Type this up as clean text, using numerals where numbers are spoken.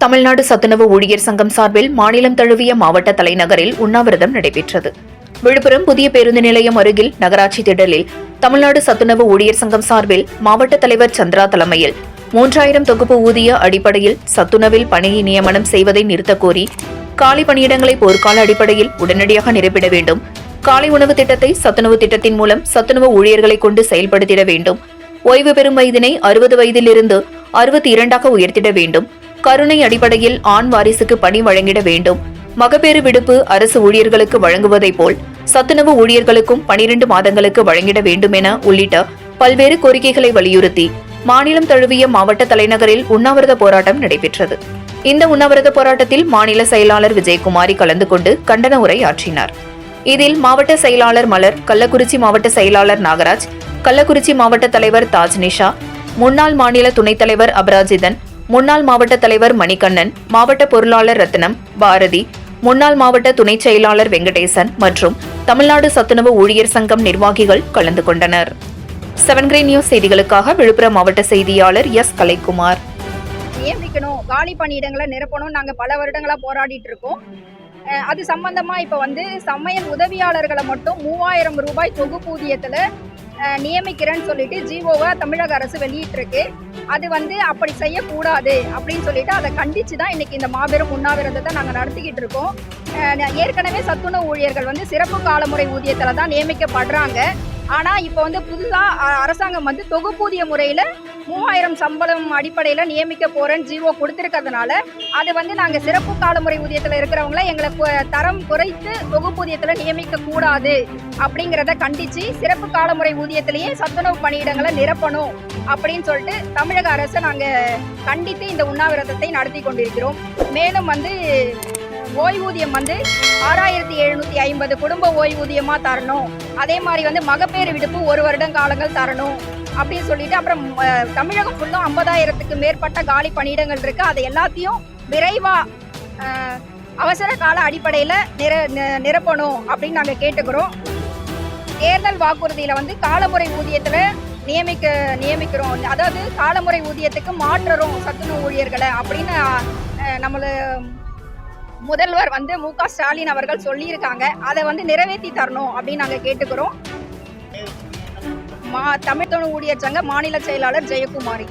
தமிழ்நாடு சத்துணவு ஊழியர் சங்கம் சார்பில் மாநிலம் தழுவிய மாவட்ட தலைநகரில் உண்ணாவிரதம் நடைபெற்றது. விழுப்புரம் புதிய பேருந்து நிலையம் அருகில் நகராட்சி திடலில் தமிழ்நாடு சத்துணவு ஊழியர் சங்கம் சார்பில் மாவட்ட தலைவர் சந்திரா தலைமையில் 3000 தொகுப்பு ஊதிய அடிப்படையில் சத்துணவில் பணி நியமனம் செய்வதை நிறுத்தக் கோரி காலி பணியிடங்களை போர்க்கால அடிப்படையில் உடனடியாக நிரப்பிட வேண்டும், காலை உணவு திட்டத்தை சத்துணவு திட்டத்தின் மூலம் சத்துணவு ஊழியர்களை கொண்டு செயல்படுத்திட வேண்டும், ஓய்வு பெறும் வயதினை 60 வயதிலிருந்து 62ஆக உயர்த்திட வேண்டும், கருணை அடிப்படையில் ஆண் வாரிசுக்கு பணி வழங்கிட வேண்டும், மகப்பேறு விடுப்பு அரசு ஊழியர்களுக்கு வழங்குவதைப் போல் சத்துணவு ஊழியர்களுக்கும் 12 மாதங்களுக்கு வழங்கிட வேண்டும் என உள்ளிட்ட பல்வேறு கோரிக்கைகளை வலியுறுத்தி மாநிலம் தழுவிய மாவட்ட தலைநகரில் உண்ணாவிரத போராட்டம் நடைபெற்றது. இந்த உண்ணாவிரத போராட்டத்தில் மாநில செயலாளர் விஜயகுமாரி கலந்து கொண்டு கண்டன உரை ஆற்றினார். இதில் மாவட்ட செயலாளர் மலர், கள்ளக்குறிச்சி மாவட்ட செயலாளர் நாகராஜ், கள்ளக்குறிச்சி மாவட்ட தலைவர் தாஜ் நிஷா, முன்னாள் மாநில துணைத் தலைவர் அபராஜிதன், முன்னாள் மாவட்ட தலைவர் மணிகண்ணன், மாவட்ட பொருளாளர் ரத்னம், பாரதி, முன்னாள் மாவட்ட துணைச் செயலாளர் வெங்கடேசன் மற்றும் தமிழ்நாடு சத்துணவு ஊழியர் சங்கம் நிர்வாகிகள் கலந்து கொண்டனர். 7 கிரீன் நியூஸ் செய்திகளுக்காக விழுப்புரம் மாவட்ட செய்தியாளர் எஸ் கலைக்குமார். நியமிக்கணும், காலி பணியிடங்களை நிரப்பணும். நாங்கள் பல வருடங்களா போராடிட்டு இருக்கோம். அது சம்பந்தமா இப்ப சமையல் உதவியாளர்களை மட்டும் 3000 ரூபாய் தொகுப்பூதியத்துல நியமிக்கிறேன்னு சொல்லிட்டு ஜிஓவை தமிழக அரசு வெளியிட்டிருக்கு. அது அப்படி செய்யக்கூடாது அப்படின்னு சொல்லிட்டு அதை கண்டிச்சு தான் இன்னைக்கு இந்த மாபெரும் உண்ணாவிரதத்தை நாங்கள் நடத்திக்கிட்டு இருக்கோம். ஏற்கனவே சத்துணவு ஊழியர்கள் சிறப்பு காலமுறை ஊதியத்தில் தான் நியமிக்கப்படுறாங்க. ஆனால் இப்போ புதுசாக அரசாங்கம் தொகுப்பூதிய முறையில் 3000 சம்பளம் அடிப்படையில் நியமிக்க போகிறேன்னு ஜிஓ கொடுத்துருக்கிறதுனால அது நாங்கள் சிறப்பு காலமுறை ஊதியத்தில் இருக்கிறவங்கள எங்களை தரம் குறைத்து தொகுப்பூதியத்தில் நியமிக்கக்கூடாது அப்படிங்கிறத கண்டித்து சிறப்பு காலமுறை ஊதியத்திலேயே சத்துணவு பணியிடங்களை நிரப்பணும் அப்படின்னு சொல்லிட்டு தமிழக அரசை நாங்கள் கண்டித்து இந்த உண்ணாவிரதத்தை நடத்தி கொண்டிருக்கிறோம். மேலும் ஓய்வூதியம் 6750 குடும்ப ஓய்வூதியமா தரணும். அதே மாதிரி மகப்பேறு விடுப்பு 1 வருடம் காலங்கள் தரணும் அப்படின்னு சொல்லிட்டு அப்புறம் தமிழகம் ஃபுல்லும் 50,000க்கு மேற்பட்ட காலி பணியிடங்கள் இருக்கு. அதை எல்லாத்தையும் விரைவா அவசர கால அடிப்படையில் நிரப்பணும் அப்படின்னு நாங்கள் கேட்டுக்கிறோம். தேர்தல் வாக்குறுதியில காலமுறை ஊதியத்துல நியமிக்கிறோம், அதாவது காலமுறை ஊதியத்துக்கு மாற்றுறோம் சத்துணவு ஊழியர்களை அப்படின்னு நம்மள முதல்வர் மு.க. ஸ்டாலின் அவர்கள் சொல்லியிருக்காங்க. அதை நிறைவேற்றி தரணும் அப்படின்னு நாங்கள் கேட்டுக்கிறோம். தமிழ் ஊழியர் சங்க மாநில செயலாளர் ஜெயக்குமாரி.